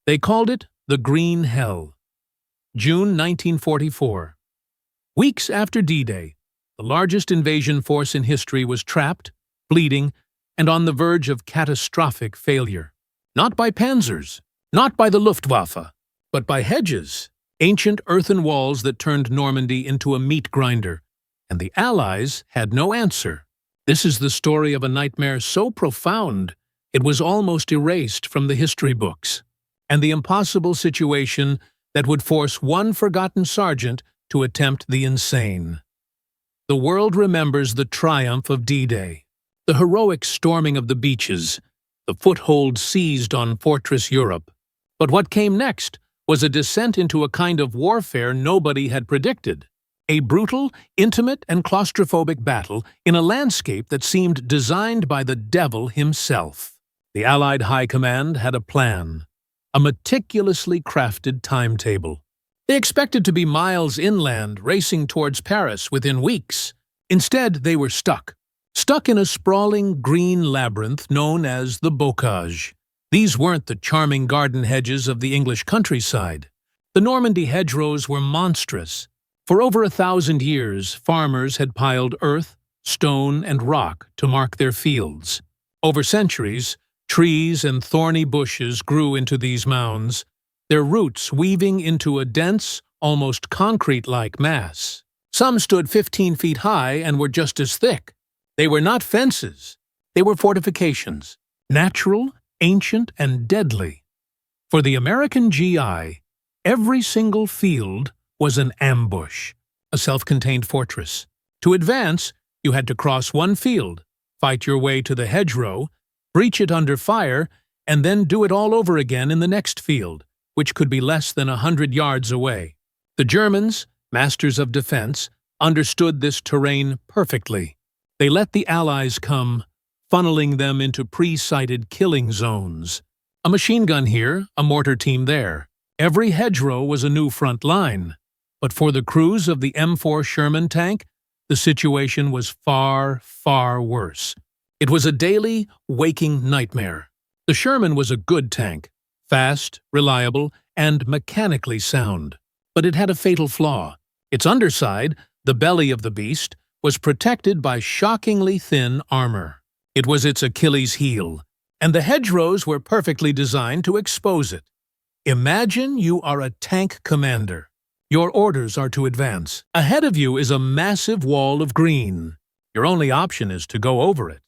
They called it the Green Hell. June 1944. Weeks after D-Day, the largest invasion force in history was trapped, bleeding, and on the verge of catastrophic failure. Not by panzers, not by the Luftwaffe, but by hedges, ancient earthen walls that turned Normandy into a meat grinder, and the Allies had no answer. This is the story of a nightmare so profound it was almost erased from the history books, and the impossible situation that would force one forgotten sergeant to attempt the insane. The world remembers the triumph of D-Day, the heroic storming of the beaches, the foothold seized on Fortress Europe. But what came next was a descent into a kind of warfare nobody had predicted. A brutal, intimate, and claustrophobic battle in a landscape that seemed designed by the devil himself. The Allied High Command had a plan, a meticulously crafted timetable. They expected to be miles inland, racing towards Paris within weeks. Instead, they were stuck in a sprawling green labyrinth known as the Bocage. These weren't the charming garden hedges of the English countryside. The Normandy hedgerows were monstrous. For over 1,000 years, farmers had piled earth, stone, and rock to mark their fields. Over centuries, trees and thorny bushes grew into these mounds, their roots weaving into a dense, almost concrete-like mass. Some stood 15 feet high and were just as thick. They were not fences. They were fortifications, natural, ancient, and deadly. For the American GI, every single field was an ambush, a self-contained fortress. To advance, you had to cross one field, fight your way to the hedgerow, breach it under fire, and then do it all over again in the next field, which could be less than 100 yards away. The Germans, masters of defense, understood this terrain perfectly. They let the Allies come, funneling them into pre-sighted killing zones. A machine gun here, a mortar team there. Every hedgerow was a new front line. But for the crews of the M4 Sherman tank, the situation was far, far worse. It was a daily, waking nightmare. The Sherman was a good tank, fast, reliable, and mechanically sound. But it had a fatal flaw. Its underside, the belly of the beast, was protected by shockingly thin armor. It was its Achilles heel, and the hedgerows were perfectly designed to expose it. Imagine you are a tank commander. Your orders are to advance. Ahead of you is a massive wall of green. Your only option is to go over it.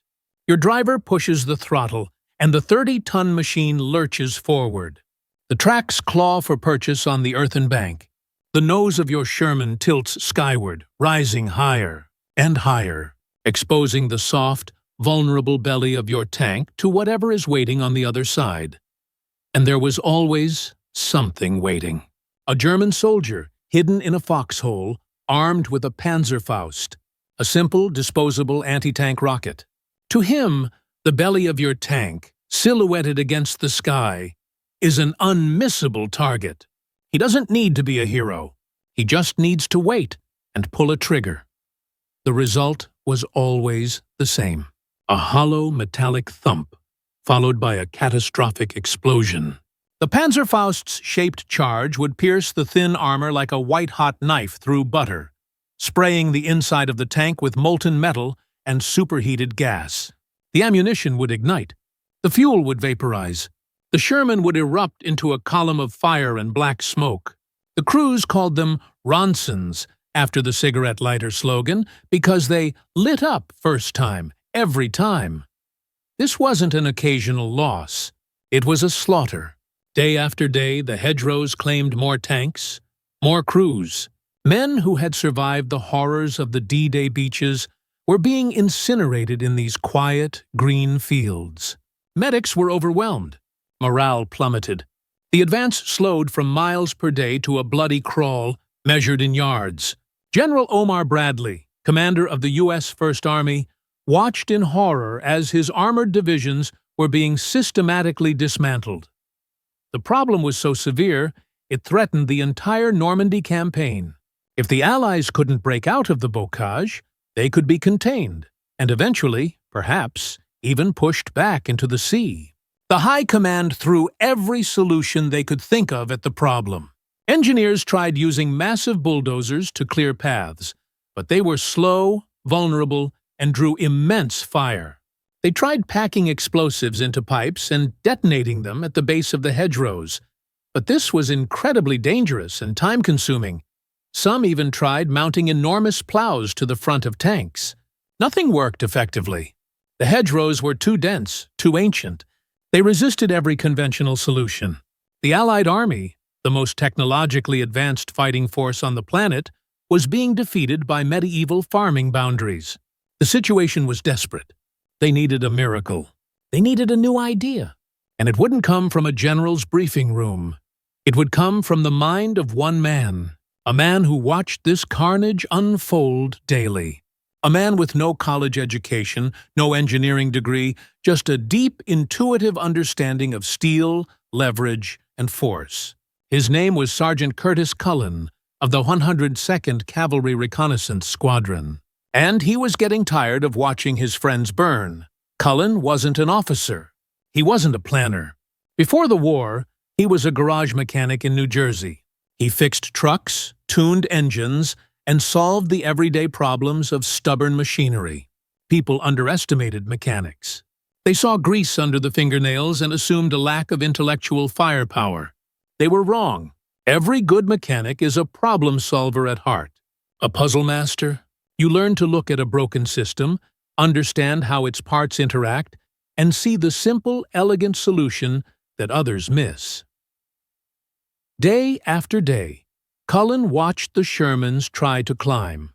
Your driver pushes the throttle, and the 30-ton machine lurches forward. The tracks claw for purchase on the earthen bank. The nose of your Sherman tilts skyward, rising higher and higher, exposing the soft, vulnerable belly of your tank to whatever is waiting on the other side. And there was always something waiting. A German soldier, hidden in a foxhole, armed with a Panzerfaust, a simple, disposable anti-tank rocket. To him, the belly of your tank, silhouetted against the sky, is an unmissable target. He doesn't need to be a hero. He just needs to wait and pull a trigger. The result was always the same. A hollow metallic thump, followed by a catastrophic explosion. The Panzerfaust's shaped charge would pierce the thin armor like a white-hot knife through butter, spraying the inside of the tank with molten metal and superheated gas. The ammunition would ignite. The fuel would vaporize. The Sherman would erupt into a column of fire and black smoke. The crews called them Ronsons, after the cigarette lighter slogan, because they lit up first time, every time. This wasn't an occasional loss. It was a slaughter. Day after day, the hedgerows claimed more tanks, more crews. Men who had survived the horrors of the D-Day beaches were being incinerated in these quiet, green fields. Medics were overwhelmed. Morale plummeted. The advance slowed from miles per day to a bloody crawl measured in yards. General Omar Bradley, commander of the U.S. First Army, watched in horror as his armored divisions were being systematically dismantled. The problem was so severe, it threatened the entire Normandy campaign. If the Allies couldn't break out of the Bocage, they could be contained, and eventually, perhaps, even pushed back into the sea. The High Command threw every solution they could think of at the problem. Engineers tried using massive bulldozers to clear paths, but they were slow, vulnerable, and drew immense fire. They tried packing explosives into pipes and detonating them at the base of the hedgerows, but this was incredibly dangerous and time-consuming. Some even tried mounting enormous plows to the front of tanks. Nothing worked effectively. The hedgerows were too dense, too ancient. They resisted every conventional solution. The Allied Army, the most technologically advanced fighting force on the planet, was being defeated by medieval farming boundaries. The situation was desperate. They needed a miracle. They needed a new idea. And it wouldn't come from a general's briefing room. It would come from the mind of one man, a man who watched this carnage unfold daily. A man with no college education, no engineering degree, just a deep, intuitive understanding of steel, leverage, and force. His name was Sergeant Curtis Cullen of the 102nd Cavalry Reconnaissance Squadron. And he was getting tired of watching his friends burn. Cullen wasn't an officer. He wasn't a planner. Before the war, he was a garage mechanic in New Jersey. He fixed trucks, tuned engines, and solved the everyday problems of stubborn machinery. People underestimated mechanics. They saw grease under the fingernails and assumed a lack of intellectual firepower. They were wrong. Every good mechanic is a problem solver at heart. A puzzle master? You learn to look at a broken system, understand how its parts interact, and see the simple, elegant solution that others miss. Day after day, Cullen watched the Shermans try to climb.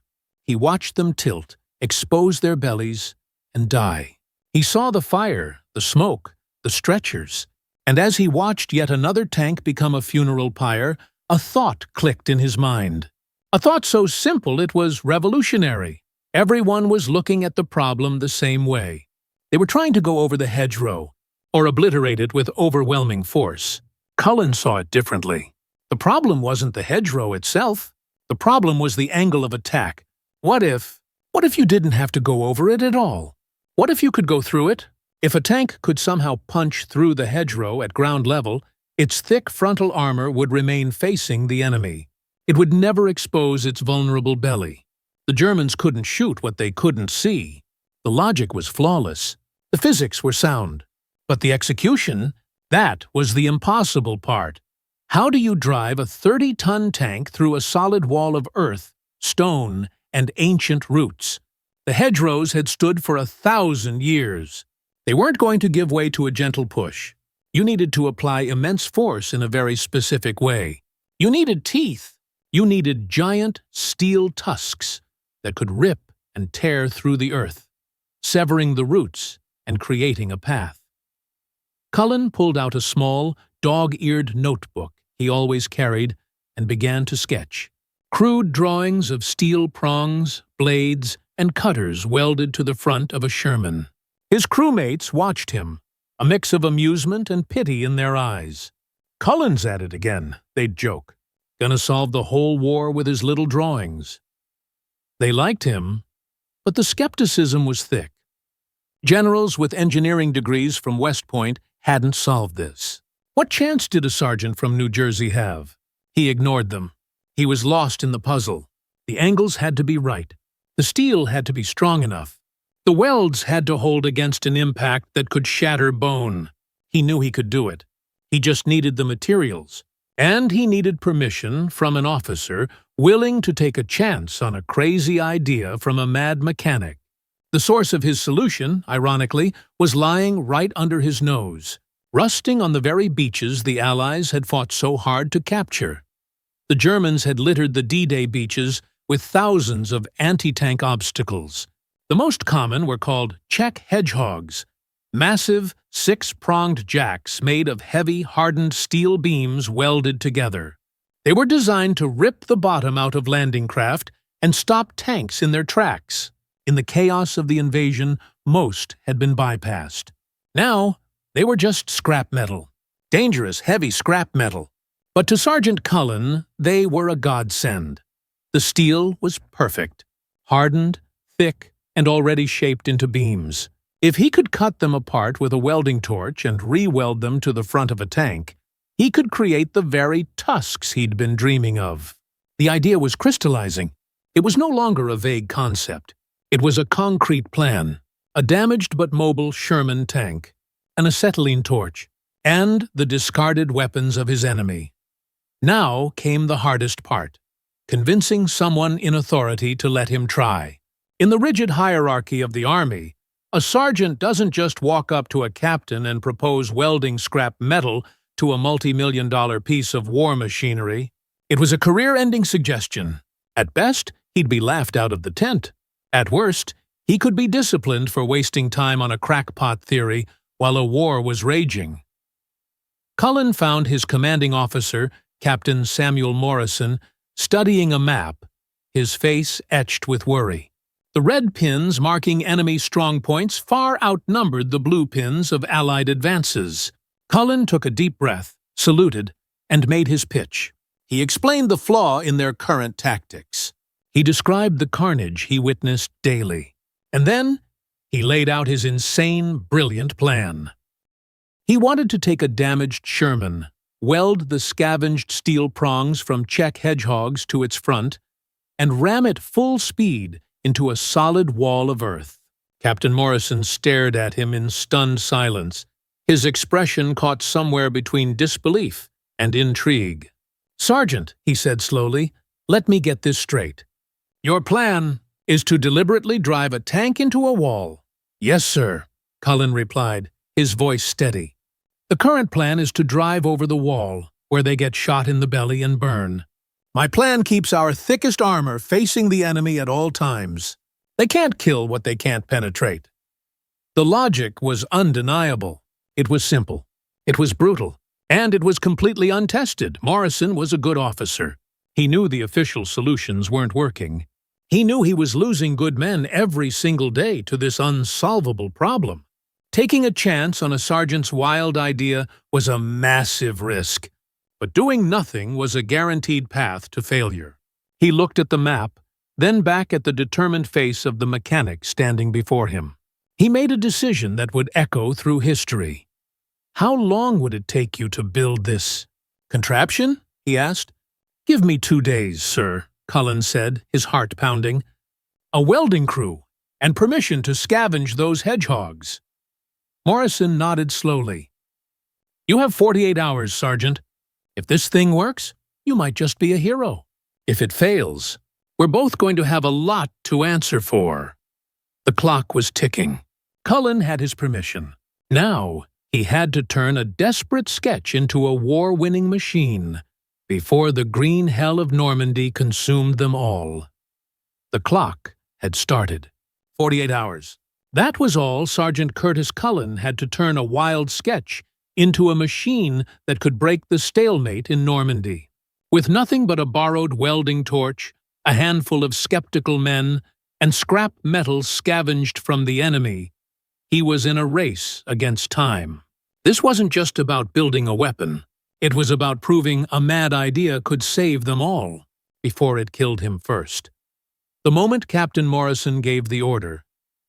He watched them tilt, expose their bellies, and die. He saw the fire, the smoke, the stretchers, and as he watched yet another tank become a funeral pyre, a thought clicked in his mind. A thought so simple it was revolutionary. Everyone was looking at the problem the same way. They were trying to go over the hedgerow, or obliterate it with overwhelming force. Cullen saw it differently. The problem wasn't the hedgerow itself. The problem was the angle of attack. What if you didn't have to go over it at all? What if you could go through it? If a tank could somehow punch through the hedgerow at ground level, its thick frontal armor would remain facing the enemy. It would never expose its vulnerable belly. The Germans couldn't shoot what they couldn't see. The logic was flawless. The physics were sound. But the execution, that was the impossible part. How do you drive a 30-ton tank through a solid wall of earth, stone, and ancient roots? The hedgerows had stood for 1,000 years. They weren't going to give way to a gentle push. You needed to apply immense force in a very specific way. You needed teeth. You needed giant steel tusks that could rip and tear through the earth, severing the roots and creating a path. Cullen pulled out a small, dog-eared notebook he always carried and began to sketch. Crude drawings of steel prongs, blades, and cutters welded to the front of a Sherman. His crewmates watched him, a mix of amusement and pity in their eyes. "Cullen's at it again," they'd joke. "Gonna solve the whole war with his little drawings." They liked him, but the skepticism was thick. Generals with engineering degrees from West Point hadn't solved this. What chance did a sergeant from New Jersey have? He ignored them. He was lost in the puzzle. The angles had to be right. The steel had to be strong enough. The welds had to hold against an impact that could shatter bone. He knew he could do it. He just needed the materials. And he needed permission from an officer willing to take a chance on a crazy idea from a mad mechanic. The source of his solution, ironically, was lying right under his nose, rusting on the very beaches the Allies had fought so hard to capture. The Germans had littered the D-Day beaches with thousands of anti-tank obstacles. The most common were called check hedgehogs, massive, six-pronged jacks made of heavy, hardened steel beams welded together. They were designed to rip the bottom out of landing craft and stop tanks in their tracks. In the chaos of the invasion, most had been bypassed. Now, they were just scrap metal. Dangerous, heavy scrap metal. But to Sergeant Cullen, they were a godsend. The steel was perfect, hardened, thick, and already shaped into beams. If he could cut them apart with a welding torch and re-weld them to the front of a tank, he could create the very tusks he'd been dreaming of. The idea was crystallizing. It was no longer a vague concept. It was a concrete plan. A damaged but mobile Sherman tank, an acetylene torch, and the discarded weapons of his enemy. Now came the hardest part, convincing someone in authority to let him try. In the rigid hierarchy of the Army, a sergeant doesn't just walk up to a captain and propose welding scrap metal to a multi-million-dollar piece of war machinery. It was a career-ending suggestion. At best, he'd be laughed out of the tent. At worst, he could be disciplined for wasting time on a crackpot theory while a war was raging. Cullen found his commanding officer, Captain Samuel Morrison, studying a map, his face etched with worry. The red pins marking enemy strongpoints far outnumbered the blue pins of Allied advances. Cullen took a deep breath, saluted, and made his pitch. He explained the flaw in their current tactics. He described the carnage he witnessed daily. And then, he laid out his insane, brilliant plan. He wanted to take a damaged Sherman, weld the scavenged steel prongs from Czech hedgehogs to its front, and ram it full speed into a solid wall of earth. Captain Morrison stared at him in stunned silence. His expression caught somewhere between disbelief and intrigue. "Sergeant," he said slowly, "let me get this straight. Your plan is to deliberately drive a tank into a wall." "Yes, sir," Cullen replied, his voice steady. "The current plan is to drive over the wall, where they get shot in the belly and burn. My plan keeps our thickest armor facing the enemy at all times. They can't kill what they can't penetrate." The logic was undeniable. It was simple. It was brutal. And it was completely untested. Morrison was a good officer. He knew the official solutions weren't working. He knew he was losing good men every single day to this unsolvable problem. Taking a chance on a sergeant's wild idea was a massive risk. But doing nothing was a guaranteed path to failure. He looked at the map, then back at the determined face of the mechanic standing before him. He made a decision that would echo through history. "How long would it take you to build this contraption?" he asked. "Give me 2 days, sir," Cullen said, his heart pounding. "A welding crew, and permission to scavenge those hedgehogs." Morrison nodded slowly. "You have 48 hours, Sergeant. If this thing works, you might just be a hero. If it fails, we're both going to have a lot to answer for." The clock was ticking. Cullen had his permission. Now, he had to turn a desperate sketch into a war-winning machine before the green hell of Normandy consumed them all. The clock had started. 48 hours. That was all Sergeant Curtis Cullen had to turn a wild sketch into a machine that could break the stalemate in Normandy. With nothing but a borrowed welding torch, a handful of skeptical men, and scrap metal scavenged from the enemy, he was in a race against time. This wasn't just about building a weapon. It was about proving a mad idea could save them all, before it killed him first. The moment Captain Morrison gave the order,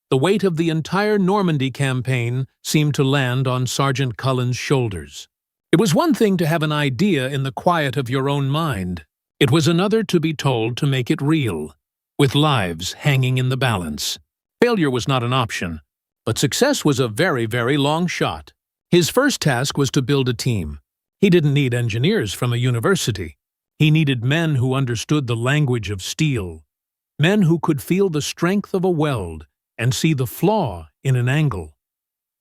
the weight of the entire Normandy campaign seemed to land on Sergeant Cullen's shoulders. It was one thing to have an idea in the quiet of your own mind. It was another to be told to make it real, with lives hanging in the balance. Failure was not an option, but success was a very, very long shot. His first task was to build a team. He didn't need engineers from a university. He needed men who understood the language of steel, men who could feel the strength of a weld and see the flaw in an angle.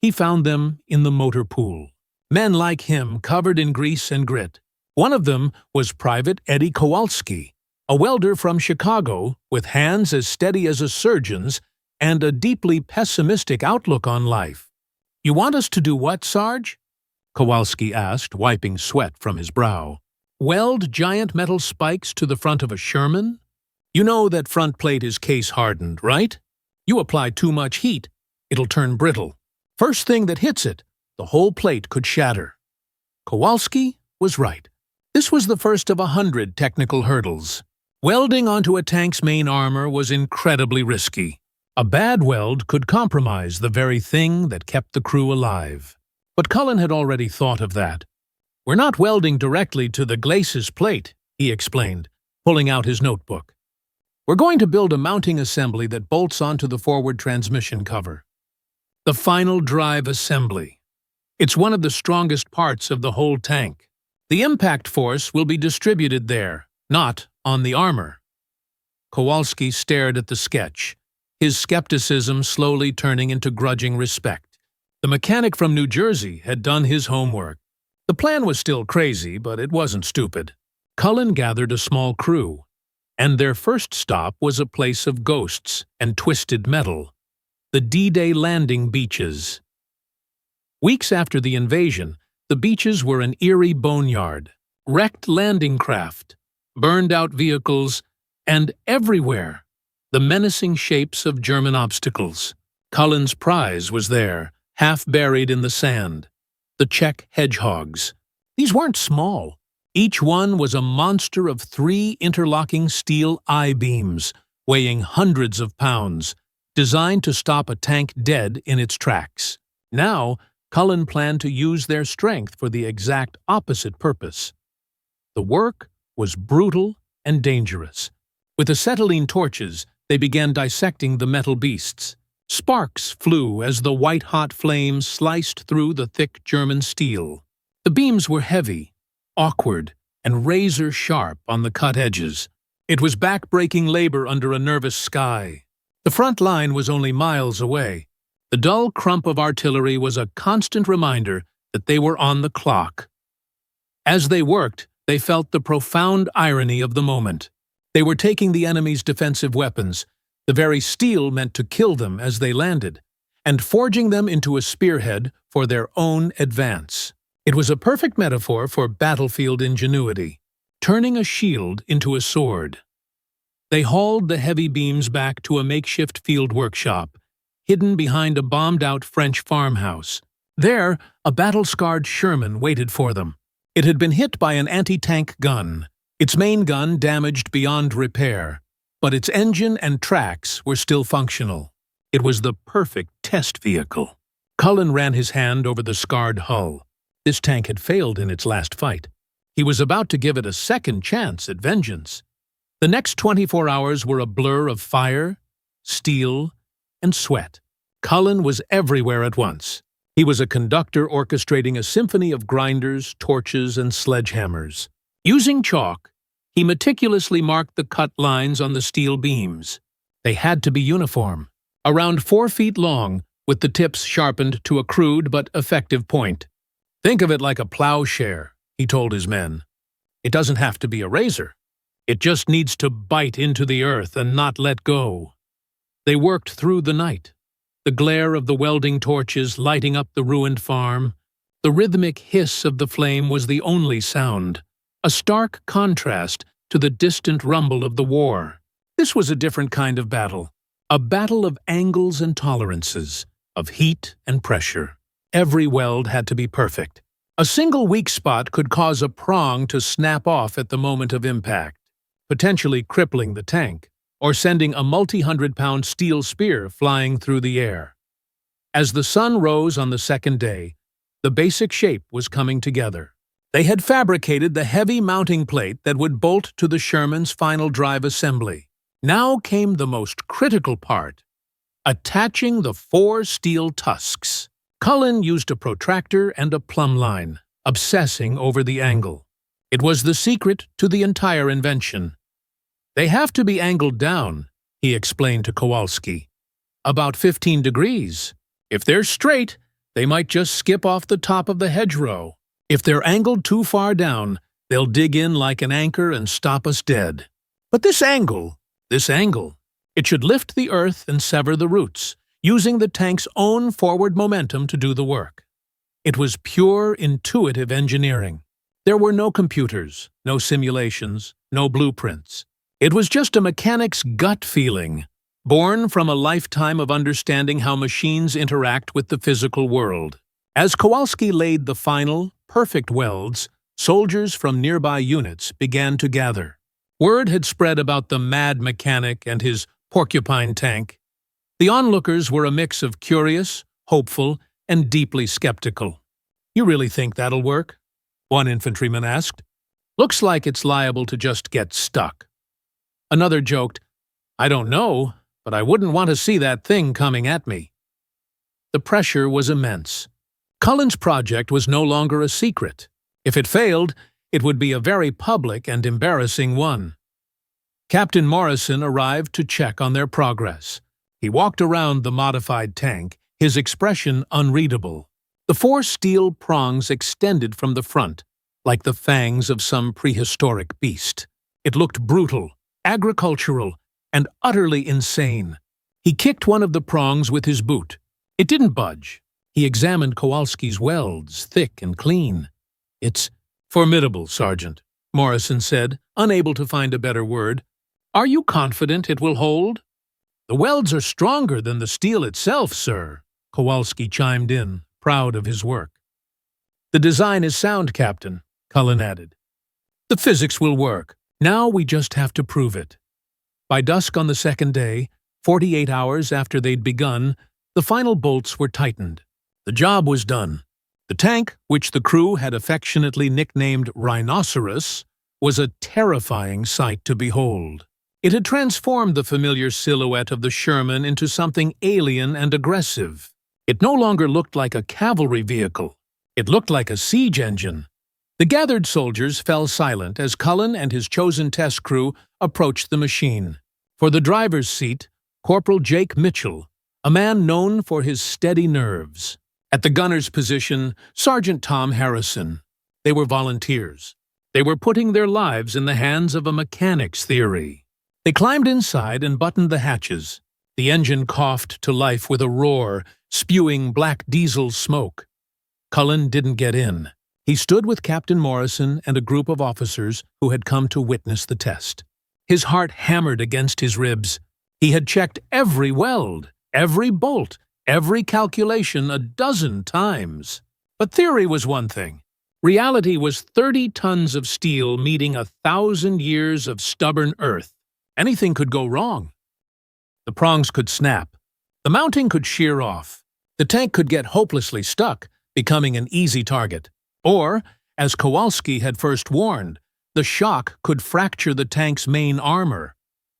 He found them in the motor pool. Men like him covered in grease and grit. One of them was Private Eddie Kowalski, a welder from Chicago with hands as steady as a surgeon's and a deeply pessimistic outlook on life. "You want us to do what, Sarge?" Kowalski asked, wiping sweat from his brow. "Weld giant metal spikes to the front of a Sherman? You know that front plate is case-hardened, right? You apply too much heat, it'll turn brittle. First thing that hits it, the whole plate could shatter." Kowalski was right. This was the first of 100 technical hurdles. Welding onto a tank's main armor was incredibly risky. A bad weld could compromise the very thing that kept the crew alive. But Cullen had already thought of that. "We're not welding directly to the glacis plate," he explained, pulling out his notebook. "We're going to build a mounting assembly that bolts onto the forward transmission cover. The final drive assembly. It's one of the strongest parts of the whole tank. The impact force will be distributed there, not on the armor." Kowalski stared at the sketch, his skepticism slowly turning into grudging respect. The mechanic from New Jersey had done his homework. The plan was still crazy, but it wasn't stupid. Cullen gathered a small crew, and their first stop was a place of ghosts and twisted metal, the D-Day landing beaches. Weeks after the invasion, the beaches were an eerie boneyard, wrecked landing craft, burned-out vehicles, and everywhere, the menacing shapes of German obstacles. Cullen's prize was there, half buried in the sand. The Czech hedgehogs. These weren't small. Each one was a monster of 3 interlocking steel I-beams, weighing hundreds of pounds, designed to stop a tank dead in its tracks. Now, Cullen planned to use their strength for the exact opposite purpose. The work was brutal and dangerous. With acetylene torches, they began dissecting the metal beasts. Sparks flew as the white-hot flames sliced through the thick German steel. The beams were heavy, awkward, and razor-sharp on the cut edges. It was back-breaking labor under a nervous sky. The front line was only miles away. The dull crump of artillery was a constant reminder that they were on the clock. As they worked, they felt the profound irony of the moment. They were taking the enemy's defensive weapons, the very steel meant to kill them as they landed, and forging them into a spearhead for their own advance. It was a perfect metaphor for battlefield ingenuity, turning a shield into a sword. They hauled the heavy beams back to a makeshift field workshop, hidden behind a bombed-out French farmhouse. There, a battle-scarred Sherman waited for them. It had been hit by an anti-tank gun, its main gun damaged beyond repair, but its engine and tracks were still functional. It was the perfect test vehicle. Cullen ran his hand over the scarred hull. This tank had failed in its last fight. He was about to give it a second chance at vengeance. The next 24 hours were a blur of fire, steel, and sweat. Cullen was everywhere at once. He was a conductor orchestrating a symphony of grinders, torches, and sledgehammers. Using chalk, he meticulously marked the cut lines on the steel beams. They had to be uniform, around 4 feet long, with the tips sharpened to a crude but effective point. "Think of it like a plowshare," he told his men. "It doesn't have to be a razor. It just needs to bite into the earth and not let go." They worked through the night, the glare of the welding torches lighting up the ruined farm. The rhythmic hiss of the flame was the only sound, a stark contrast to the distant rumble of the war. This was a different kind of battle, a battle of angles and tolerances, of heat and pressure. Every weld had to be perfect. A single weak spot could cause a prong to snap off at the moment of impact, potentially crippling the tank, or sending a multi-hundred-pound steel spear flying through the air. As the sun rose on the second day, the basic shape was coming together. They had fabricated the heavy mounting plate that would bolt to the Sherman's final drive assembly. Now came the most critical part, attaching the 4 steel tusks. Cullen used a protractor and a plumb line, obsessing over the angle. It was the secret to the entire invention. "They have to be angled down," he explained to Kowalski. "About 15 degrees. If they're straight, they might just skip off the top of the hedgerow. If they're angled too far down, they'll dig in like an anchor and stop us dead. But this angle, it should lift the earth and sever the roots, using the tank's own forward momentum to do the work." It was pure intuitive engineering. There were no computers, no simulations, no blueprints. It was just a mechanic's gut feeling, born from a lifetime of understanding how machines interact with the physical world. As Kowalski laid the final, perfect welds, soldiers from nearby units began to gather. Word had spread about the mad mechanic and his porcupine tank. The onlookers were a mix of curious, hopeful, and deeply skeptical. "You really think that'll work?" one infantryman asked. "Looks like it's liable to just get stuck." Another joked, "I don't know, but I wouldn't want to see that thing coming at me." The pressure was immense. Cullen's project was no longer a secret. If it failed, it would be a very public and embarrassing one. Captain Morrison arrived to check on their progress. He walked around the modified tank, his expression unreadable. The 4 steel prongs extended from the front, like the fangs of some prehistoric beast. It looked brutal, agricultural, and utterly insane. He kicked one of the prongs with his boot. It didn't budge. He examined Kowalski's welds, thick and clean. "It's formidable, Sergeant," Morrison said, unable to find a better word. "Are you confident it will hold?" "The welds are stronger than the steel itself, sir," Kowalski chimed in, proud of his work. "The design is sound, Captain," Cullen added. "The physics will work. Now we just have to prove it." By dusk on the second day, 48 hours after they'd begun, the final bolts were tightened. The job was done. The tank, which the crew had affectionately nicknamed Rhinoceros, was a terrifying sight to behold. It had transformed the familiar silhouette of the Sherman into something alien and aggressive. It no longer looked like a cavalry vehicle. It looked like a siege engine. The gathered soldiers fell silent as Cullen and his chosen test crew approached the machine. For the driver's seat, Corporal Jake Mitchell, a man known for his steady nerves. At the gunner's position, Sergeant Tom Harrison. They were volunteers. They were putting their lives in the hands of a mechanic's theory. They climbed inside and buttoned the hatches. The engine coughed to life with a roar, spewing black diesel smoke. Cullen didn't get in. He stood with Captain Morrison and a group of officers who had come to witness the test. His heart hammered against his ribs. He had checked every weld, every bolt, every calculation a dozen times. But theory was one thing. Reality was 30 tons of steel meeting 1,000 years of stubborn earth. Anything could go wrong. The prongs could snap. The mounting could shear off. The tank could get hopelessly stuck, becoming an easy target. Or, as Kowalski had first warned, the shock could fracture the tank's main armor.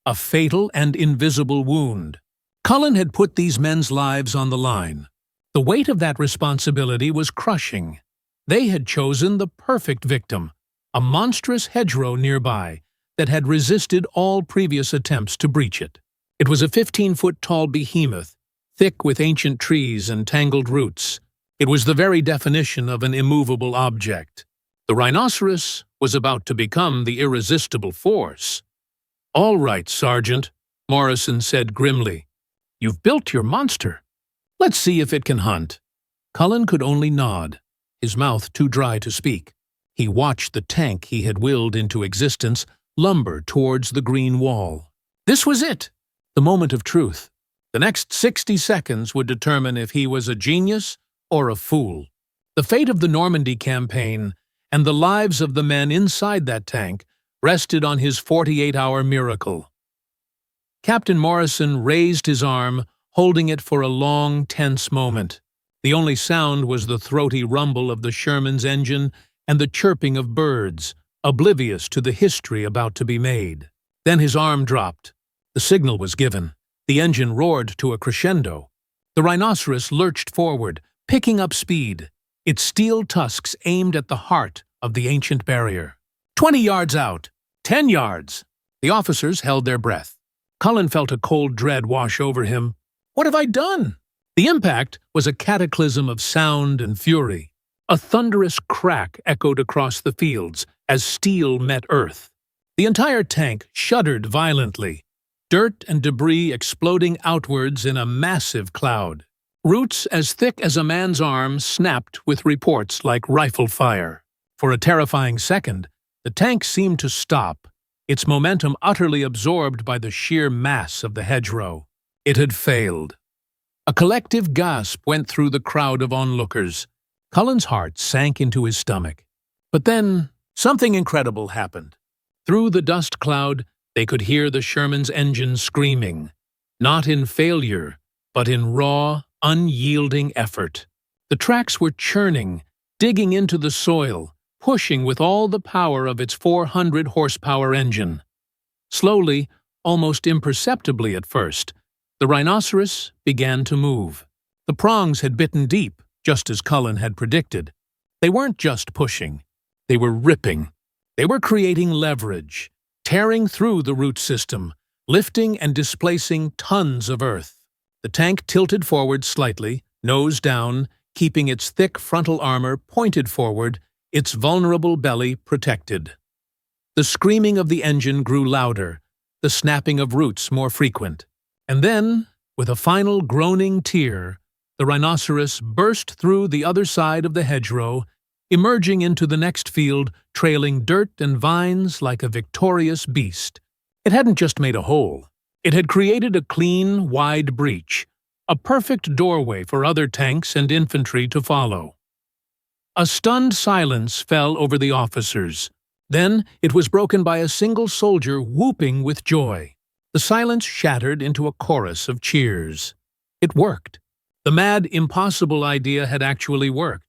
A fatal and invisible wound. Cullen had put these men's lives on the line. The weight of that responsibility was crushing. They had chosen the perfect victim, a monstrous hedgerow nearby that had resisted all previous attempts to breach it. It was a 15-foot-tall behemoth, thick with ancient trees and tangled roots. It was the very definition of an immovable object. The rhinoceros was about to become the irresistible force. "All right, Sergeant," Morrison said grimly. "You've built your monster. Let's see if it can hunt." Cullen could only nod, his mouth too dry to speak. He watched the tank he had willed into existence lumber towards the green wall. This was it, the moment of truth. The next 60 seconds would determine if he was a genius or a fool. The fate of the Normandy campaign and the lives of the men inside that tank rested on his 48-hour miracle. Captain Morrison raised his arm, holding it for a long, tense moment. The only sound was the throaty rumble of the Sherman's engine and the chirping of birds, oblivious to the history about to be made. Then his arm dropped. The signal was given. The engine roared to a crescendo. The rhinoceros lurched forward, picking up speed, its steel tusks aimed at the heart of the ancient barrier. 20 yards out. 10 yards. The officers held their breath. Cullen felt a cold dread wash over him. What have I done? The impact was a cataclysm of sound and fury. A thunderous crack echoed across the fields as steel met earth. The entire tank shuddered violently, dirt and debris exploding outwards in a massive cloud. Roots as thick as a man's arm snapped with reports like rifle fire. For a terrifying second, the tank seemed to stop, its momentum utterly absorbed by the sheer mass of the hedgerow. It had failed. A collective gasp went through the crowd of onlookers. Cullen's heart sank into his stomach. But then, something incredible happened. Through the dust cloud, they could hear the Sherman's engine screaming, not in failure, but in raw, unyielding effort. The tracks were churning, digging into the soil, pushing with all the power of its 400-horsepower engine. Slowly, almost imperceptibly at first, the rhinoceros began to move. The prongs had bitten deep, just as Cullen had predicted. They weren't just pushing. They were ripping. They were creating leverage, tearing through the root system, lifting and displacing tons of earth. The tank tilted forward slightly, nose down, keeping its thick frontal armor pointed forward, its vulnerable belly protected. The screaming of the engine grew louder, the snapping of roots more frequent. And then, with a final groaning tear, the rhinoceros burst through the other side of the hedgerow, emerging into the next field, trailing dirt and vines like a victorious beast. It hadn't just made a hole. It had created a clean, wide breach, a perfect doorway for other tanks and infantry to follow. A stunned silence fell over the officers. Then it was broken by a single soldier whooping with joy. The silence shattered into a chorus of cheers. It worked. The mad, impossible idea had actually worked.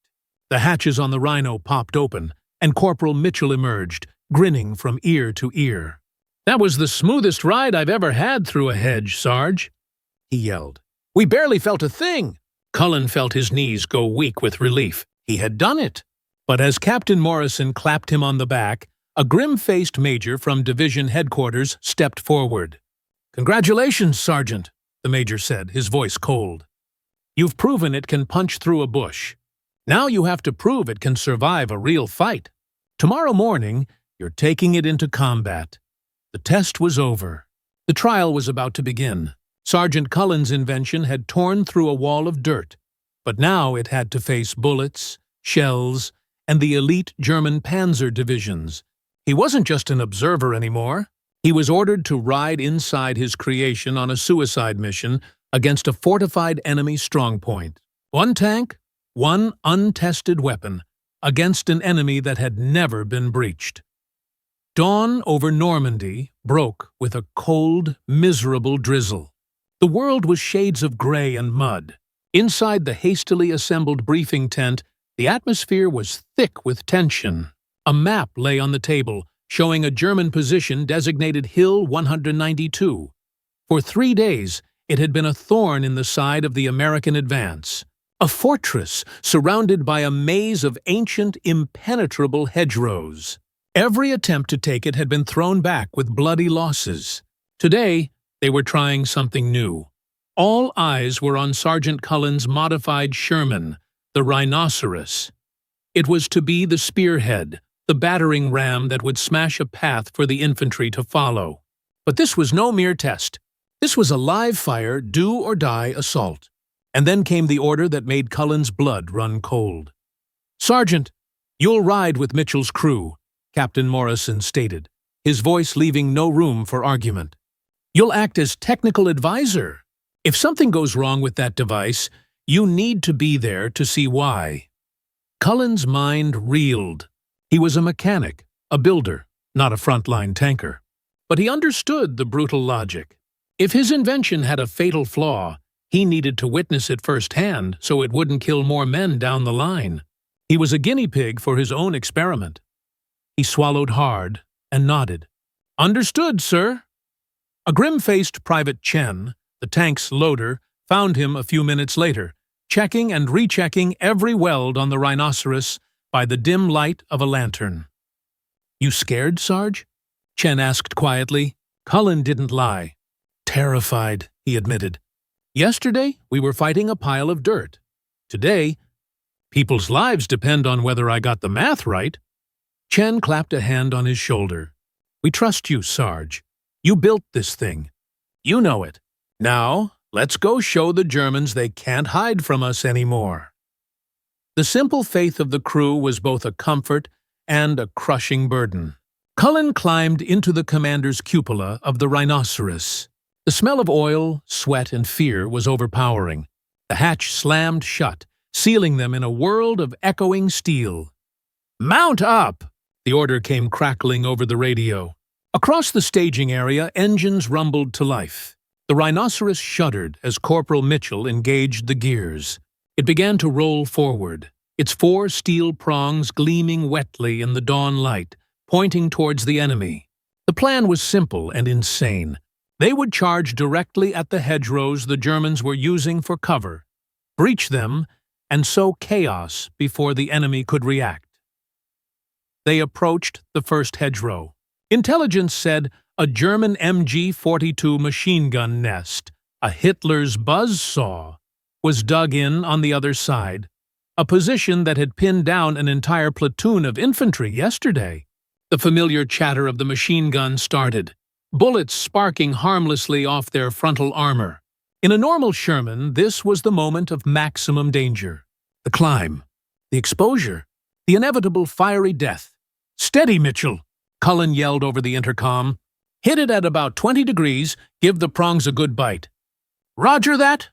The hatches on the Rhino popped open, and Corporal Mitchell emerged, grinning from ear to ear. "That was the smoothest ride I've ever had through a hedge, Sarge," he yelled. "We barely felt a thing." Cullen felt his knees go weak with relief. He had done it. But as Captain Morrison clapped him on the back, a grim-faced major from Division Headquarters stepped forward. "Congratulations, Sergeant," the major said, his voice cold. "You've proven it can punch through a bush. Now you have to prove it can survive a real fight. Tomorrow morning, you're taking it into combat." The test was over. The trial was about to begin. Sergeant Cullen's invention had torn through a wall of dirt, but now it had to face bullets, shells, and the elite German panzer divisions. He wasn't just an observer anymore. He was ordered to ride inside his creation on a suicide mission against a fortified enemy strongpoint. One tank, one untested weapon, against an enemy that had never been breached. Dawn over Normandy broke with a cold, miserable drizzle. The world was shades of gray and mud. Inside the hastily assembled briefing tent, the atmosphere was thick with tension. A map lay on the table, showing a German position designated Hill 192. For 3 days, it had been a thorn in the side of the American advance. A fortress surrounded by a maze of ancient, impenetrable hedgerows. Every attempt to take it had been thrown back with bloody losses. Today, they were trying something new. All eyes were on Sergeant Cullen's modified Sherman, the Rhinoceros. It was to be the spearhead, the battering ram that would smash a path for the infantry to follow. But this was no mere test. This was a live-fire, do-or-die assault. And then came the order that made Cullen's blood run cold. "Sergeant, you'll ride with Mitchell's crew," Captain Morrison stated, his voice leaving no room for argument. "You'll act as technical advisor. If something goes wrong with that device, you need to be there to see why." Cullen's mind reeled. He was a mechanic, a builder, not a frontline tanker. But he understood the brutal logic. If his invention had a fatal flaw, he needed to witness it firsthand so it wouldn't kill more men down the line. He was a guinea pig for his own experiment. He swallowed hard and nodded. "Understood, sir." A grim-faced Private Chen, the tank's loader, found him a few minutes later, checking and rechecking every weld on the Rhinoceros by the dim light of a lantern. "You scared, Sarge?" Chen asked quietly. Cullen didn't lie. "Terrified," he admitted. "Yesterday, we were fighting a pile of dirt. Today, people's lives depend on whether I got the math right." Chen clapped a hand on his shoulder. "We trust you, Sarge. You built this thing. You know it. Now, let's go show the Germans they can't hide from us anymore." The simple faith of the crew was both a comfort and a crushing burden. Cullen climbed into the commander's cupola of the Rhinoceros. The smell of oil, sweat, and fear was overpowering. The hatch slammed shut, sealing them in a world of echoing steel. "Mount up!" The order came crackling over the radio. Across the staging area, engines rumbled to life. The rhinoceros shuddered as Corporal Mitchell engaged the gears. It began to roll forward, its 4 steel prongs gleaming wetly in the dawn light, pointing towards the enemy. The plan was simple and insane. They would charge directly at the hedgerows the Germans were using for cover, breach them, and sow chaos before the enemy could react. They approached the first hedgerow. Intelligence said a German MG-42 machine gun nest, a Hitler's buzzsaw, was dug in on the other side, a position that had pinned down an entire platoon of infantry yesterday. The familiar chatter of the machine gun started, bullets sparking harmlessly off their frontal armor. In a normal Sherman, this was the moment of maximum danger. The climb, the exposure, the inevitable fiery death. "Steady, Mitchell," Cullen yelled over the intercom. "Hit it at about 20 degrees, give the prongs a good bite." "Roger that."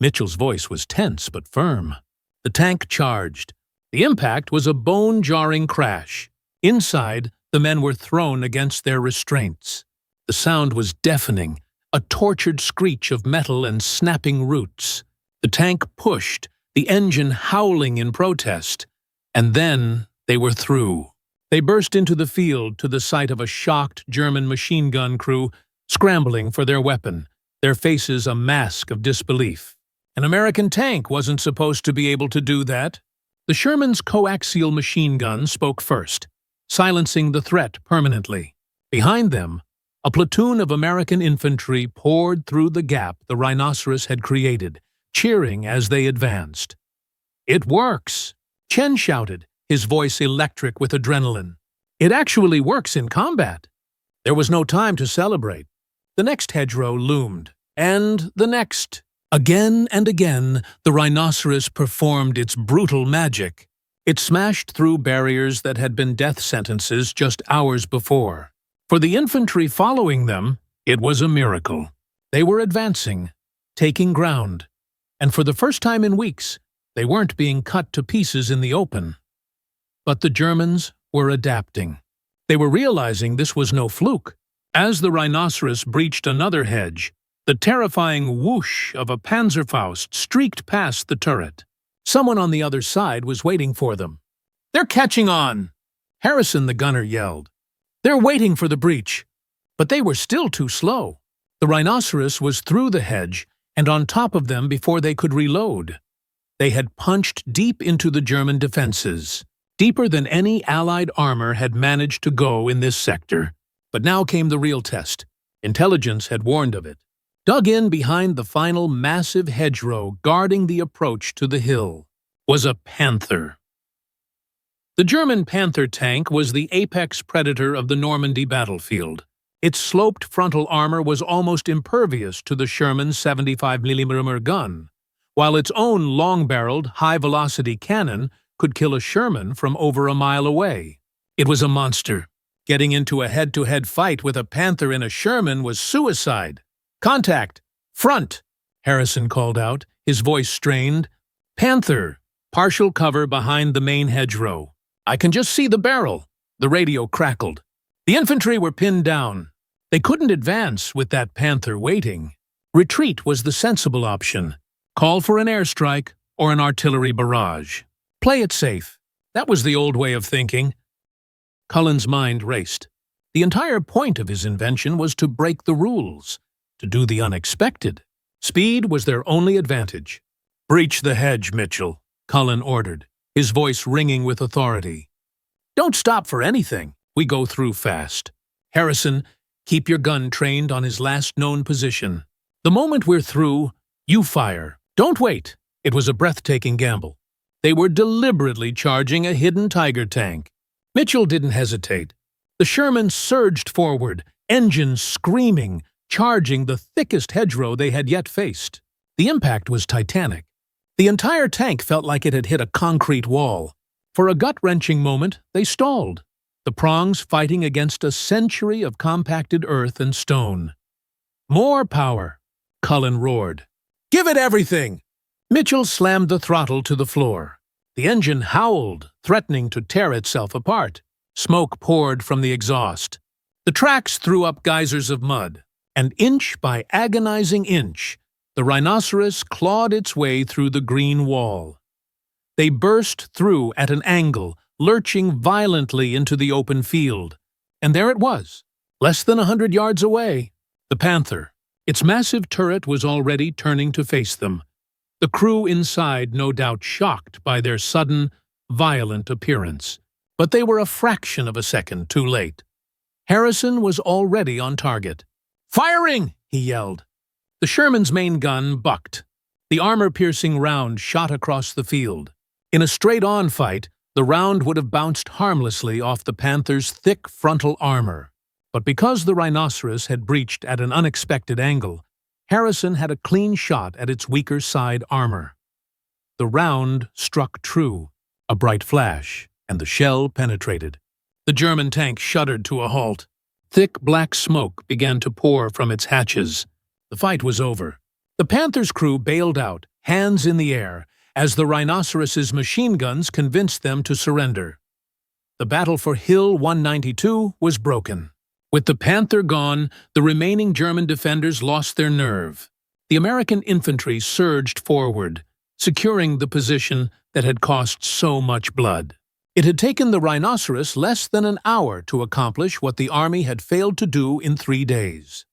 Mitchell's voice was tense but firm. The tank charged. The impact was a bone-jarring crash. Inside, the men were thrown against their restraints. The sound was deafening, a tortured screech of metal and snapping roots. The tank pushed, the engine howling in protest. And then they were through. They burst into the field to the sight of a shocked German machine gun crew scrambling for their weapon, their faces a mask of disbelief. An American tank wasn't supposed to be able to do that. The Sherman's coaxial machine gun spoke first, silencing the threat permanently. Behind them, a platoon of American infantry poured through the gap the rhinoceros had created, cheering as they advanced. "It works!" Chen shouted, his voice electric with adrenaline. "It actually works in combat." There was no time to celebrate. The next hedgerow loomed, and the next. Again and again, the rhinoceros performed its brutal magic. It smashed through barriers that had been death sentences just hours before. For the infantry following them, it was a miracle. They were advancing, taking ground, and for the first time in weeks, they weren't being cut to pieces in the open. But the Germans were adapting. They were realizing this was no fluke. As the rhinoceros breached another hedge, the terrifying whoosh of a Panzerfaust streaked past the turret. Someone on the other side was waiting for them. "They're catching on!" Harrison the gunner yelled. "They're waiting for the breach." But they were still too slow. The rhinoceros was through the hedge and on top of them before they could reload. They had punched deep into the German defenses, deeper than any Allied armor had managed to go in this sector. But now came the real test. Intelligence had warned of it. Dug in behind the final massive hedgerow guarding the approach to the hill was a Panther. The German Panther tank was the apex predator of the Normandy battlefield. Its sloped frontal armor was almost impervious to the Sherman's 75mm gun, while its own long-barreled, high-velocity cannon could kill a Sherman from over a mile away. It was a monster. Getting into a head-to-head fight with a Panther in a Sherman was suicide. "Contact! Front!" Harrison called out, his voice strained. "Panther! Partial cover behind the main hedgerow. I can just see the barrel." The radio crackled. The infantry were pinned down. They couldn't advance with that Panther waiting. Retreat was the sensible option. Call for an airstrike or an artillery barrage. Play it safe. That was the old way of thinking. Cullen's mind raced. The entire point of his invention was to break the rules, to do the unexpected. Speed was their only advantage. "Breach the hedge, Mitchell," Cullen ordered, his voice ringing with authority. "Don't stop for anything. We go through fast. Harrison, keep your gun trained on his last known position. The moment we're through, you fire. Don't wait." It was a breathtaking gamble. They were deliberately charging a hidden Tiger tank. Mitchell didn't hesitate. The Sherman surged forward, engines screaming, charging the thickest hedgerow they had yet faced. The impact was titanic. The entire tank felt like it had hit a concrete wall. For a gut-wrenching moment, they stalled, the prongs fighting against a century of compacted earth and stone. "More power!" Cullen roared. "Give it everything!" Mitchell slammed the throttle to the floor. The engine howled, threatening to tear itself apart. Smoke poured from the exhaust. The tracks threw up geysers of mud. and inch by agonizing inch, the rhinoceros clawed its way through the green wall. They burst through at an angle, lurching violently into the open field. And there it was, less than 100 yards away, the panther. Its massive turret was already turning to face them, the crew inside no doubt shocked by their sudden, violent appearance. But they were a fraction of a second too late. Harrison was already on target. "Firing!" he yelled. The Sherman's main gun bucked. The armor-piercing round shot across the field. In a straight-on fight, the round would have bounced harmlessly off the panther's thick frontal armor. But because the rhinoceros had breached at an unexpected angle, Harrison had a clean shot at its weaker side armor. The round struck true, a bright flash, and the shell penetrated. The German tank shuddered to a halt. Thick black smoke began to pour from its hatches. The fight was over. The Panther's crew bailed out, hands in the air, as the rhinoceros's machine guns convinced them to surrender. The battle for Hill 192 was broken. With the Panther gone, the remaining German defenders lost their nerve. The American infantry surged forward, securing the position that had cost so much blood. It had taken the rhinoceros less than an hour to accomplish what the army had failed to do in 3 days.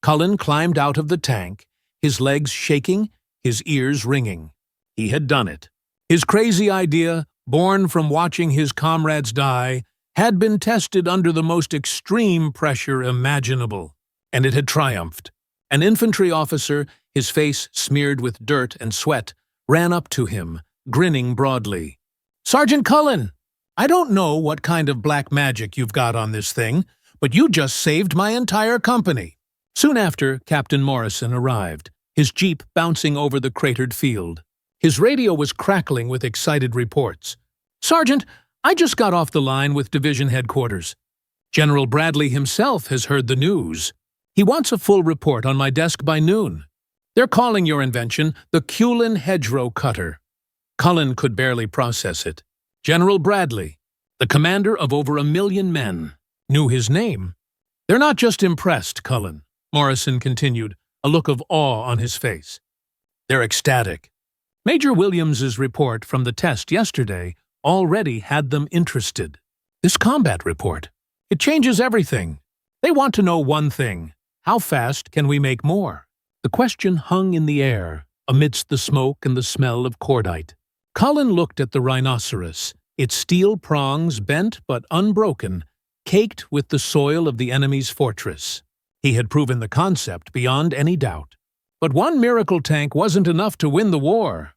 Cullen climbed out of the tank, his legs shaking, his ears ringing. He had done it. His crazy idea, born from watching his comrades die, had been tested under the most extreme pressure imaginable, and it had triumphed. An infantry officer, his face smeared with dirt and sweat, ran up to him, grinning broadly. "Sergeant Cullen, I don't know what kind of black magic you've got on this thing, but you just saved my entire company." Soon after, Captain Morrison arrived, his jeep bouncing over the cratered field. His radio was crackling with excited reports. "Sergeant, I just got off the line with division headquarters. General Bradley himself has heard the news. He wants a full report on my desk by noon. They're calling your invention the Cullen hedgerow cutter." Cullen could barely process it. General Bradley, the commander of over 1 million men, knew his name. "They're not just impressed, Cullen," Morrison continued, a look of awe on his face. "They're ecstatic. Major Williams's report from the test yesterday already had them interested. This combat report, it changes everything. They want to know one thing: how fast can we make more?" The question hung in the air, amidst the smoke and the smell of cordite. Cullen looked at the rhinoceros, its steel prongs bent but unbroken, caked with the soil of the enemy's fortress. He had proven the concept beyond any doubt. But one miracle tank wasn't enough to win the war.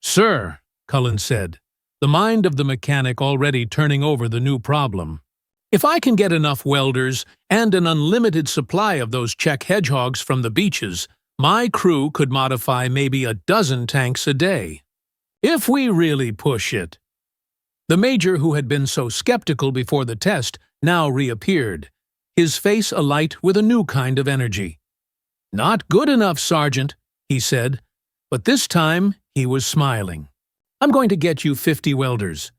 "Sir," Cullen said, the mind of the mechanic already turning over the new problem, "if I can get enough welders and an unlimited supply of those Czech hedgehogs from the beaches, my crew could modify maybe a dozen tanks a day. If we really push it." The major who had been so skeptical before the test now reappeared, his face alight with a new kind of energy. "Not good enough, Sergeant," he said, but this time he was smiling. "I'm going to get you 50 welders.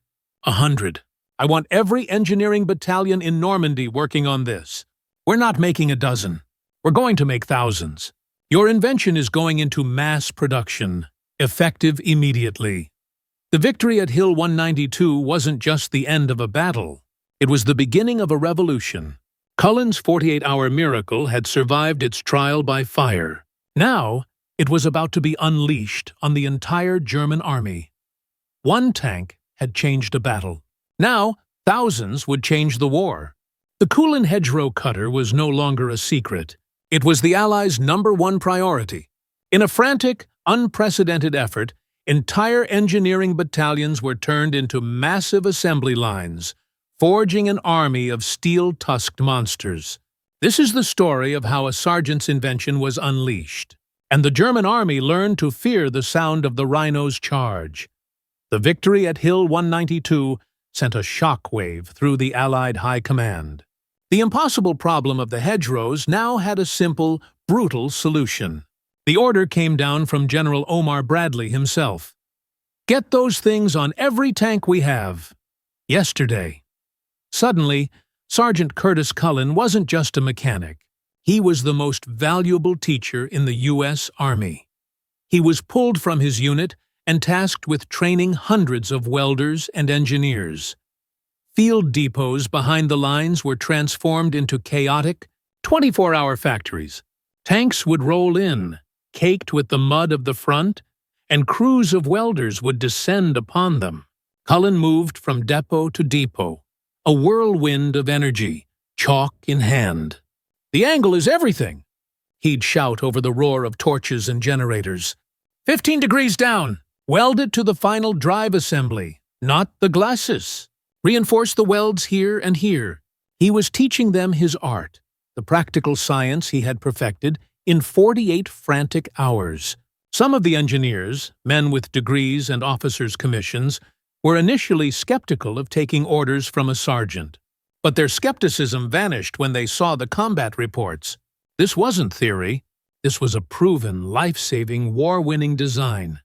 100. I want every engineering battalion in Normandy working on this. We're not making a dozen. We're going to make thousands. Your invention is going into mass production, effective immediately." The victory at Hill 192 wasn't just the end of a battle. It was the beginning of a revolution. Cullen's 48-hour miracle had survived its trial by fire. Now, it was about to be unleashed on the entire German army. One tank had changed a battle. Now, thousands would change the war. The Cullen hedgerow cutter was no longer a secret. It was the Allies' #1 priority. In a frantic, unprecedented effort, entire engineering battalions were turned into massive assembly lines, forging an army of steel-tusked monsters. This is the story of how a sergeant's invention was unleashed, and the German army learned to fear the sound of the Rhino's charge. The victory at Hill 192 sent a shock-wave through the Allied High Command. The impossible problem of the hedgerows now had a simple, brutal solution. The order came down from General Omar Bradley himself. "Get those things on every tank we have. Yesterday." Suddenly, Sergeant Curtis Cullen wasn't just a mechanic. He was the most valuable teacher in the U.S. Army. He was pulled from his unit and tasked with training hundreds of welders and engineers. Field depots behind the lines were transformed into chaotic, 24-hour factories. Tanks would roll in, caked with the mud of the front, and crews of welders would descend upon them. Cullen moved from depot to depot, a whirlwind of energy, chalk in hand. "The angle is everything," he'd shout over the roar of torches and generators. 15 degrees down. Weld it to the final drive assembly, not the glacis. Reinforce the welds here and here. He was teaching them his art, the practical science he had perfected, in 48 frantic hours. Some of the engineers, men with degrees and officers' commissions, were initially skeptical of taking orders from a sergeant. But their skepticism vanished when they saw the combat reports. This wasn't theory. This was a proven, life-saving, war-winning design.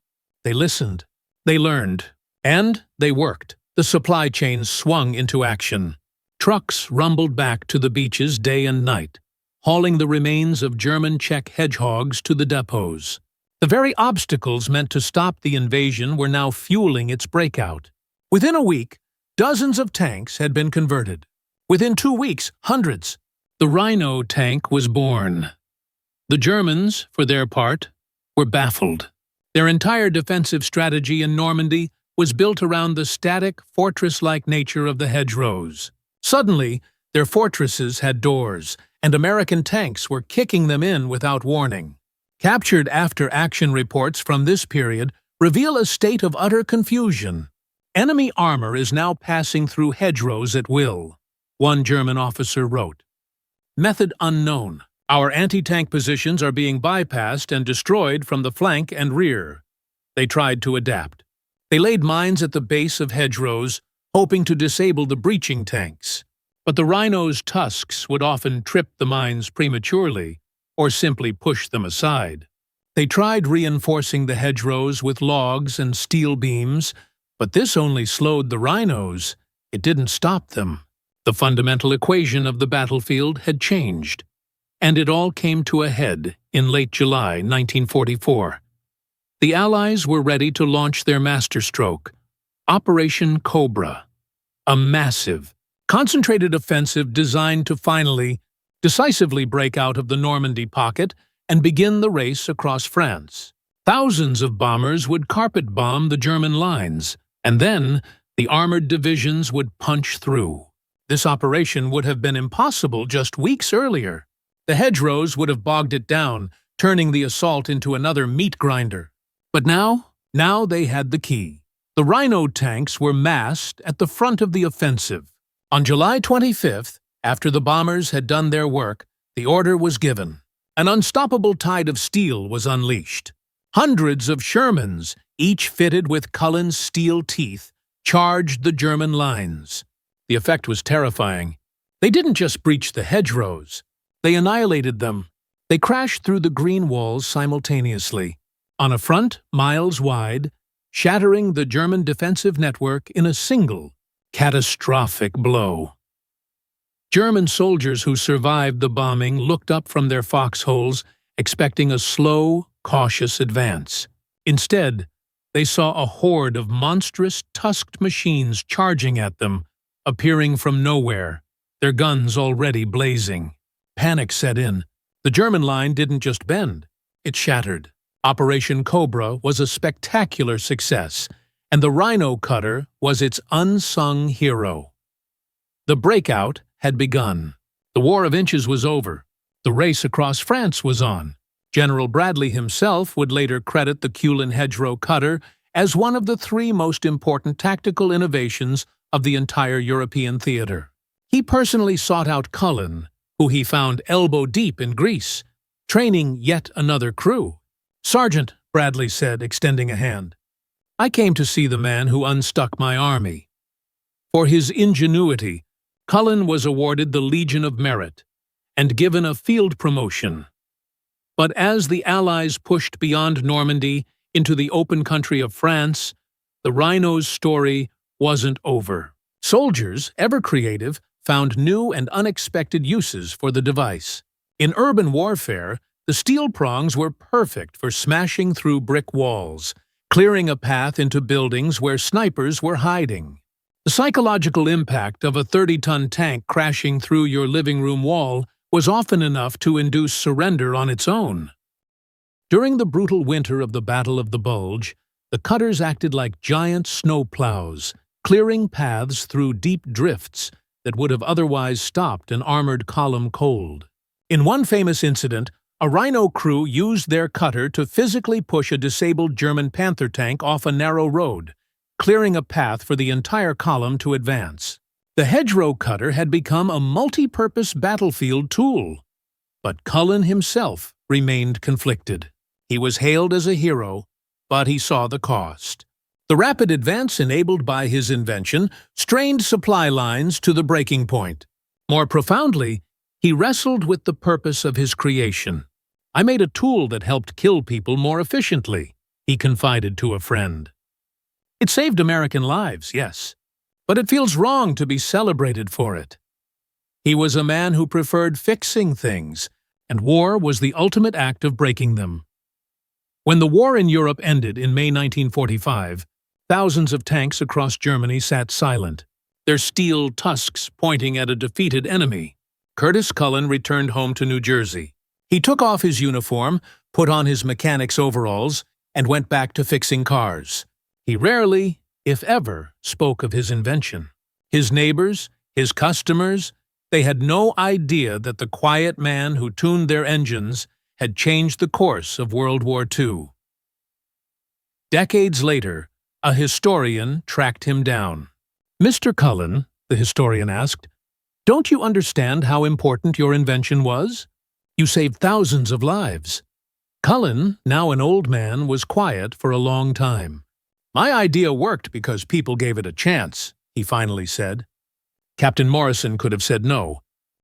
They listened, they learned, and they worked. The supply chains swung into action. Trucks rumbled back to the beaches day and night, hauling the remains of German Czech hedgehogs to the depots. The very obstacles meant to stop the invasion were now fueling its breakout. Within a week, dozens of tanks had been converted. Within 2 weeks, hundreds. The Rhino tank was born. The Germans, for their part, were baffled. Their entire defensive strategy in Normandy was built around the static, fortress-like nature of the Hedgerows. Suddenly, their fortresses had doors, and American tanks were kicking them in without warning. Captured after-action reports from this period reveal a state of utter confusion. Enemy armor is now passing through hedgerows at will, one German officer wrote. Method unknown. Our anti-tank positions are being bypassed and destroyed from the flank and rear. They tried to adapt. They laid mines at the base of hedgerows, hoping to disable the breaching tanks. But the Rhino's tusks would often trip the mines prematurely, or simply push them aside. They tried reinforcing the hedgerows with logs and steel beams, but this only slowed the Rhinos. It didn't stop them. The fundamental equation of the battlefield had changed, and it all came to a head in late July 1944. The Allies were ready to launch their masterstroke, Operation Cobra, a massive, concentrated offensive designed to finally, decisively break out of the Normandy pocket and begin the race across France. Thousands of bombers would carpet bomb the German lines, and then the armored divisions would punch through. This operation would have been impossible just weeks earlier. The hedgerows would have bogged it down, turning the assault into another meat grinder. But now they had the key. The Rhino tanks were massed at the front of the offensive. On July 25th, after the bombers had done their work, the order was given. An unstoppable tide of steel was unleashed. Hundreds of Shermans, each fitted with Cullen's steel teeth, charged the German lines. The effect was terrifying. They didn't just breach the hedgerows. They annihilated them. They crashed through the green walls simultaneously, on a front miles wide, shattering the German defensive network in a single, catastrophic blow. German soldiers who survived the bombing looked up from their foxholes, expecting a slow, cautious advance. Instead, they saw a horde of monstrous, tusked machines charging at them, appearing from nowhere, their guns already blazing. Panic set in. The German line didn't just bend, it shattered. Operation Cobra was a spectacular success, and the Rhino cutter was its unsung hero. The breakout had begun. The War of Inches was over. The race across France was on. General Bradley himself would later credit the Cullen hedgerow cutter as one of the 3 most important tactical innovations of the entire European theater. He personally sought out Cullen, who he found elbow-deep in Greece, training yet another crew. "Sergeant," Bradley said, extending a hand, "I came to see the man who unstuck my army." For his ingenuity, Cullen was awarded the Legion of Merit and given a field promotion. But as the Allies pushed beyond Normandy into the open country of France, the Rhino's story wasn't over. Soldiers, ever creative, found new and unexpected uses for the device. In urban warfare, the steel prongs were perfect for smashing through brick walls, clearing a path into buildings where snipers were hiding. The psychological impact of a 30-ton tank crashing through your living room wall was often enough to induce surrender on its own. During the brutal winter of the Battle of the Bulge, the cutters acted like giant snowplows, clearing paths through deep drifts that would have otherwise stopped an armored column cold. In one famous incident, a Rhino crew used their cutter to physically push a disabled German Panther tank off a narrow road, clearing a path for the entire column to advance. The Hedgerow cutter had become a multi-purpose battlefield tool. But Cullen himself remained conflicted. He was hailed as a hero, but he saw the cost. The rapid advance enabled by his invention strained supply lines to the breaking point. More profoundly, he wrestled with the purpose of his creation. "I made a tool that helped kill people more efficiently," he confided to a friend. "It saved American lives, yes, but it feels wrong to be celebrated for it." He was a man who preferred fixing things, and war was the ultimate act of breaking them. When the war in Europe ended in May 1945, thousands of tanks across Germany sat silent, their steel tusks pointing at a defeated enemy. Curtis Cullen returned home to New Jersey. He took off his uniform, put on his mechanic's overalls, and went back to fixing cars. He rarely, if ever, spoke of his invention. His neighbors, his customers, they had no idea that the quiet man who tuned their engines had changed the course of World War II. Decades later, a historian tracked him down. "Mr. Cullen," the historian asked, "don't you understand how important your invention was? You saved thousands of lives." Cullen, now an old man, was quiet for a long time. "My idea worked because people gave it a chance," he finally said. Captain Morrison could have said no.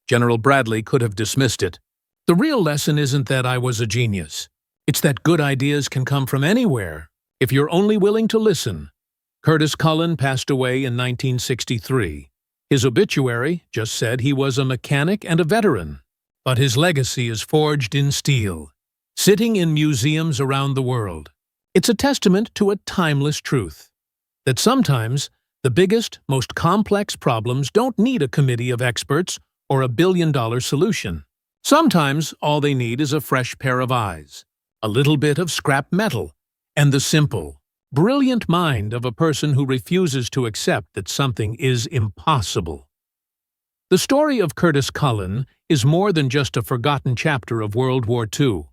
General Bradley could have dismissed it. The real lesson isn't that I was a genius. It's that good ideas can come from anywhere, if you're only willing to listen. Curtis Cullen passed away in 1963. His obituary just said he was a mechanic and a veteran, but his legacy is forged in steel, sitting in museums around the world. It's a testament to a timeless truth, that sometimes the biggest, most complex problems don't need a committee of experts or a billion-dollar solution. Sometimes all they need is a fresh pair of eyes, a little bit of scrap metal, and the simple, brilliant mind of a person who refuses to accept that something is impossible. The story of Curtis Cullen is more than just a forgotten chapter of World War II.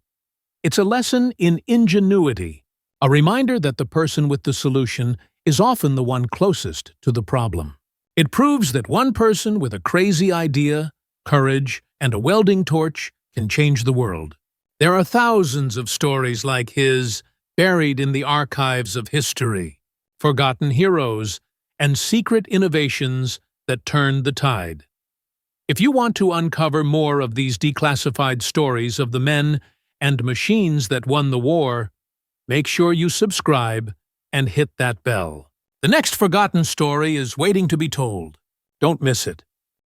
It's a lesson in ingenuity, a reminder that the person with the solution is often the one closest to the problem. It proves that one person with a crazy idea, courage, and a welding torch can change the world. There are thousands of stories like his, buried in the archives of history, forgotten heroes, and secret innovations that turned the tide. If you want to uncover more of these declassified stories of the men and machines that won the war, make sure you subscribe and hit that bell. The next forgotten story is waiting to be told. Don't miss it.